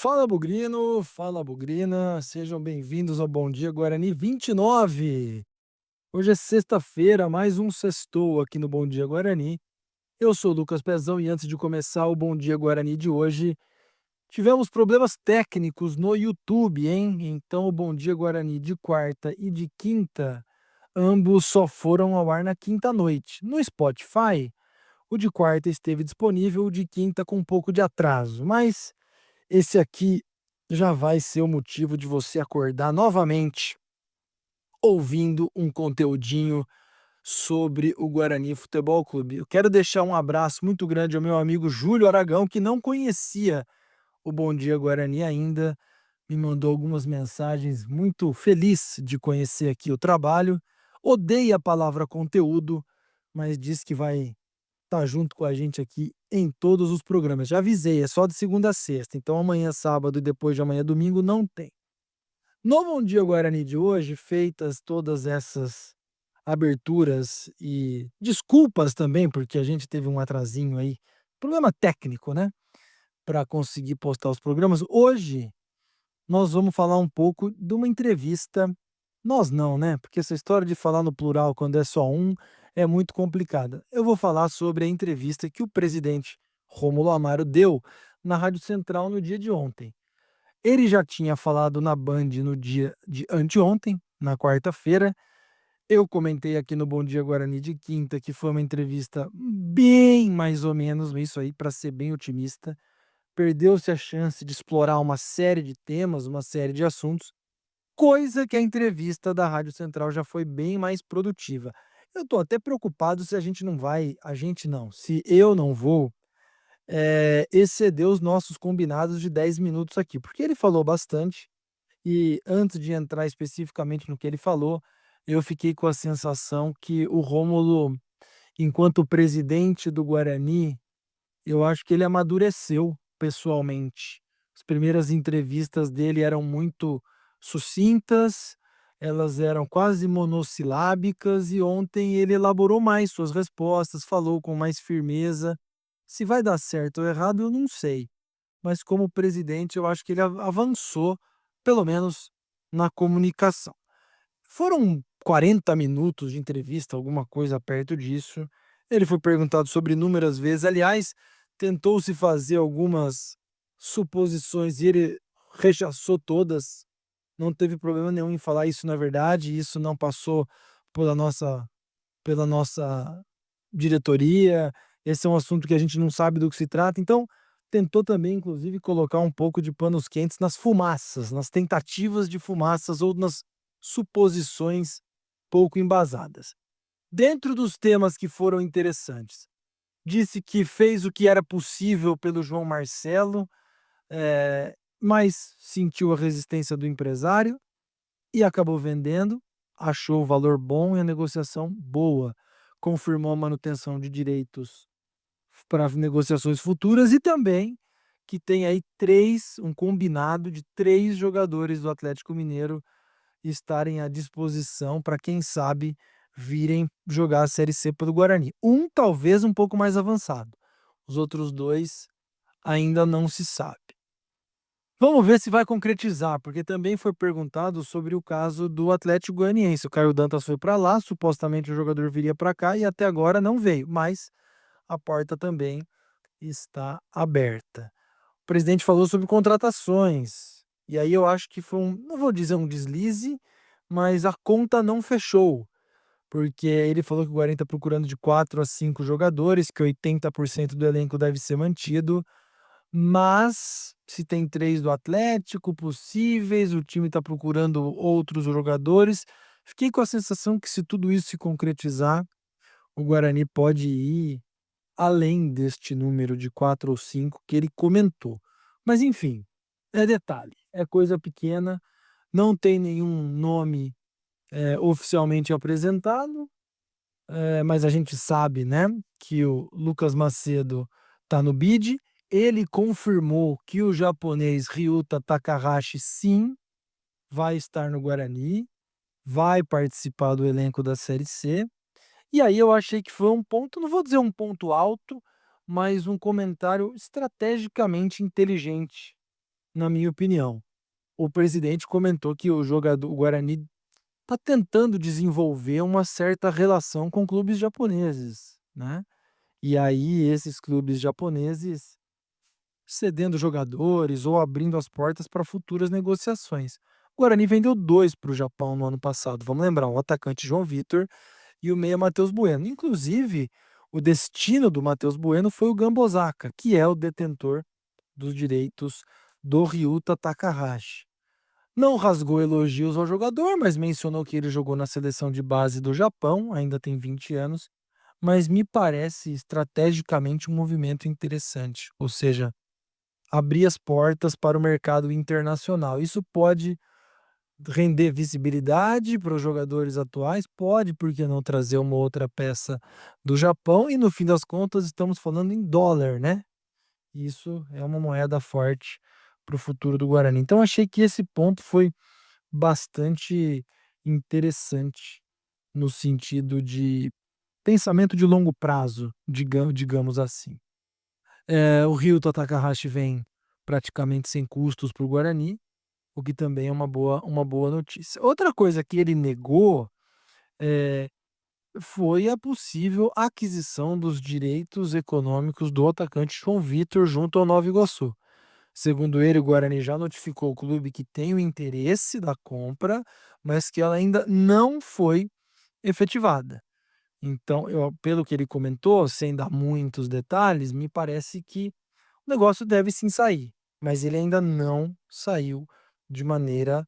Fala Bugrino, fala Bugrina, sejam bem-vindos ao Bom Dia Guarani 29. Hoje é sexta-feira, mais um sextou aqui no Bom Dia Guarani. Eu sou o Lucas Pezão e antes de começar o Bom Dia Guarani de hoje, tivemos problemas técnicos no YouTube, hein? Então o Bom Dia Guarani de quarta e de quinta, ambos só foram ao ar na quinta noite. No Spotify, o de quarta esteve disponível, o de quinta com um pouco de atraso, mas esse aqui já vai ser o motivo de você acordar novamente ouvindo um conteúdinho sobre o Guarani Futebol Clube. Eu quero deixar um abraço muito grande ao meu amigo Júlio Aragão, que não conhecia o Bom Dia Guarani ainda, me mandou algumas mensagens muito feliz de conhecer aqui o trabalho. Odeia a palavra conteúdo, mas diz que vai tá junto com a gente aqui em todos os programas. Já avisei, é só de segunda a sexta, então amanhã sábado e depois de amanhã domingo não tem. No Bom Dia Guarani de hoje, feitas todas essas aberturas e desculpas também, porque a gente teve um atrasinho aí, problema técnico, né, para conseguir postar os programas. Hoje nós vamos falar um pouco de uma entrevista. Nós não, né? Porque essa história de falar no plural quando é só um é muito complicada. Eu vou falar sobre a entrevista que o presidente Rômulo Amaro deu na Rádio Central no dia de ontem. Ele já tinha falado na Band no dia de anteontem, na quarta-feira. Eu comentei aqui no Bom Dia Guarani de quinta que foi uma entrevista bem mais ou menos, isso aí para ser bem otimista. Perdeu-se a chance de explorar uma série de temas, uma série de assuntos, coisa que a entrevista da Rádio Central já foi bem mais produtiva. Eu estou até preocupado se a gente não vai, a gente não, se eu não vou, exceder os nossos combinados de 10 minutos aqui, porque ele falou bastante e antes de entrar especificamente no que ele falou, eu fiquei com a sensação que o Rômulo, enquanto presidente do Guarani, eu acho que ele amadureceu pessoalmente. As primeiras entrevistas dele eram muito sucintas, elas eram quase monossilábicas e ontem ele elaborou mais suas respostas, falou com mais firmeza. Se vai dar certo ou errado, eu não sei, mas como presidente eu acho que ele avançou, pelo menos na comunicação. Foram 40 minutos de entrevista, alguma coisa perto disso. Ele foi perguntado sobre inúmeras vezes. Aliás, tentou-se fazer algumas suposições e ele rechaçou todas. Não teve problema nenhum em falar isso na verdade, isso não passou pela nossa diretoria. Esse é um assunto que a gente não sabe do que se trata. Então, tentou também, inclusive, colocar um pouco de panos quentes nas fumaças, nas tentativas de fumaças ou nas suposições pouco embasadas. Dentro dos temas que foram interessantes, disse que fez o que era possível pelo João Marcelo, mas sentiu a resistência do empresário e acabou vendendo, achou o valor bom e a negociação boa. Confirmou a manutenção de direitos para negociações futuras e também que tem aí um combinado de 3 jogadores do Atlético Mineiro estarem à disposição para quem sabe virem jogar a Série C pelo Guarani. Um talvez um pouco mais avançado, os outros 2 ainda não se sabe. Vamos ver se vai concretizar, porque também foi perguntado sobre o caso do Atlético Goianiense. O Caio Dantas foi para lá, supostamente o jogador viria para cá e até agora não veio, mas a porta também está aberta. O presidente falou sobre contratações, e aí eu acho que foi não vou dizer um deslize, mas a conta não fechou, porque ele falou que o Guarani está procurando de 4 a 5 jogadores, que 80% do elenco deve ser mantido, mas se tem 3 do Atlético possíveis, o time está procurando outros jogadores. Fiquei com a sensação que se tudo isso se concretizar, o Guarani pode ir além deste número de 4 ou 5 que ele comentou. Mas enfim, é detalhe, é coisa pequena, não tem nenhum nome, oficialmente apresentado, mas a gente sabe, né, que o Lucas Macedo está no bid. Ele confirmou que o japonês Ryuta Takahashi sim vai estar no Guarani, vai participar do elenco da Série C. E aí eu achei que foi um ponto, não vou dizer um ponto alto, mas um comentário estrategicamente inteligente na minha opinião. O presidente comentou que o Guarani está tentando desenvolver uma certa relação com clubes japoneses, né. E aí esses clubes japoneses cedendo jogadores ou abrindo as portas para futuras negociações. O Guarani vendeu 2 para o Japão no ano passado, vamos lembrar, o atacante João Vitor e o meia Matheus Bueno. Inclusive, o destino do Matheus Bueno foi o Gambosaka, que é o detentor dos direitos do Ryuta Takahashi. Não rasgou elogios ao jogador, mas mencionou que ele jogou na seleção de base do Japão, ainda tem 20 anos, mas me parece estrategicamente um movimento interessante, ou seja, abrir as portas para o mercado internacional. Isso pode render visibilidade para os jogadores atuais, pode, por que não trazer uma outra peça do Japão e no fim das contas estamos falando em dólar, né? Isso é uma moeda forte para o futuro do Guarani. Então achei que esse ponto foi bastante interessante no sentido de pensamento de longo prazo, digamos assim. O Ryuto Takahashi vem praticamente sem custos para o Guarani, o que também é uma boa notícia. Outra coisa que ele negou, eh, foi a possível aquisição dos direitos econômicos do atacante João Vitor junto ao Nova Iguaçu. Segundo ele, o Guarani já notificou o clube que tem o interesse da compra, mas que ela ainda não foi efetivada. Então, pelo que ele comentou, sem dar muitos detalhes, me parece que o negócio deve sim sair, mas ele ainda não saiu de maneira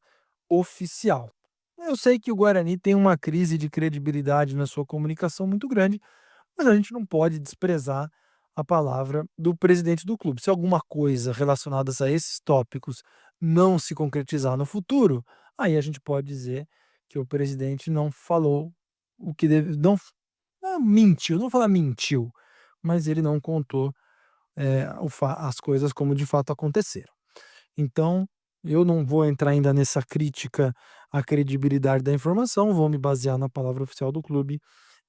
oficial. Eu sei que o Guarani tem uma crise de credibilidade na sua comunicação muito grande, mas a gente não pode desprezar a palavra do presidente do clube. Se alguma coisa relacionada a esses tópicos não se concretizar no futuro, aí a gente pode dizer que o presidente não falou o que deve, mentiu, não vou falar mentiu, mas ele não contou as coisas como de fato aconteceram. Então, eu não vou entrar ainda nessa crítica à credibilidade da informação, vou me basear na palavra oficial do clube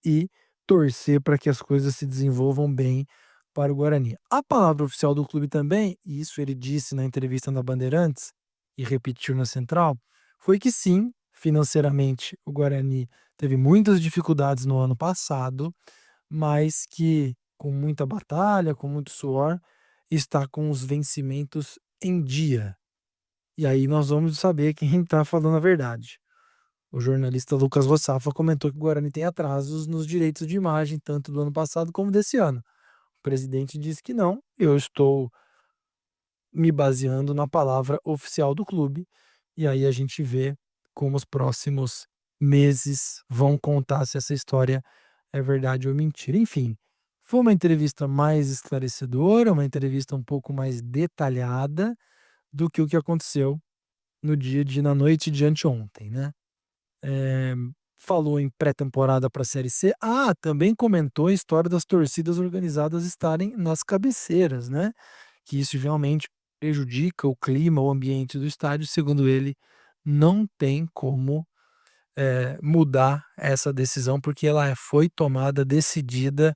e torcer para que as coisas se desenvolvam bem para o Guarani. A palavra oficial do clube também, e isso ele disse na entrevista na Bandeirantes e repetiu na Central, foi que sim, financeiramente o Guarani teve muitas dificuldades no ano passado, mas que com muita batalha, com muito suor, está com os vencimentos em dia. E aí nós vamos saber quem está falando a verdade. O jornalista Lucas Rossafa comentou que o Guarani tem atrasos nos direitos de imagem, tanto do ano passado como desse ano. O presidente disse que não. Eu estou me baseando na palavra oficial do clube. E aí a gente vê como os próximos meses vão contar se essa história é verdade ou mentira. Enfim, foi uma entrevista mais esclarecedora, uma entrevista um pouco mais detalhada do que o que aconteceu na noite de anteontem, né? Eh, Falou em pré-temporada para a Série C. Também comentou a história das torcidas organizadas estarem nas cabeceiras, né, que isso realmente prejudica o clima, o ambiente do estádio. Segundo ele, não tem como, mudar essa decisão, porque ela foi tomada, decidida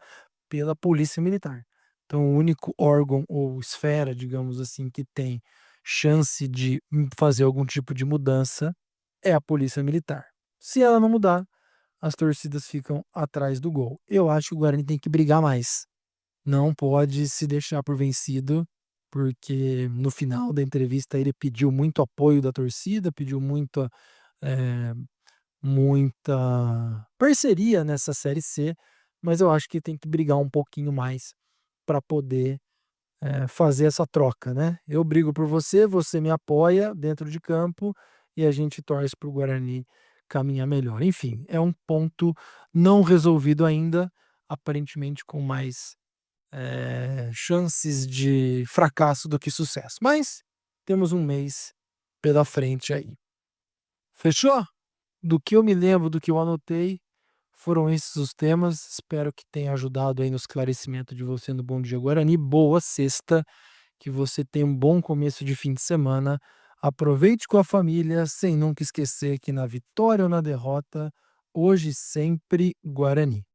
pela Polícia Militar. Então o único órgão ou esfera, digamos assim, que tem chance de, fazer algum tipo de mudança é a Polícia Militar. Se ela não mudar, as torcidas ficam atrás do gol. Eu acho que o Guarani tem que brigar mais. Não pode se deixar por vencido, porque no final da entrevista ele pediu muito apoio da torcida, pediu eh, muita parceria nessa Série C, mas eu acho que tem que brigar um pouquinho mais para poder fazer essa troca, né? Eu brigo por você, você me apoia dentro de campo e a gente torce para o Guarani caminhar melhor. Enfim, é um ponto não resolvido ainda, aparentemente com mais chances de fracasso do que sucesso. Mas temos um mês pela frente aí. Fechou? Do que eu me lembro, do que eu anotei, foram esses os temas. Espero que tenha ajudado aí no esclarecimento de você no Bom Dia Guarani. Boa sexta, que você tenha um bom começo de fim de semana. Aproveite com a família, sem nunca esquecer que na vitória ou na derrota, hoje sempre Guarani.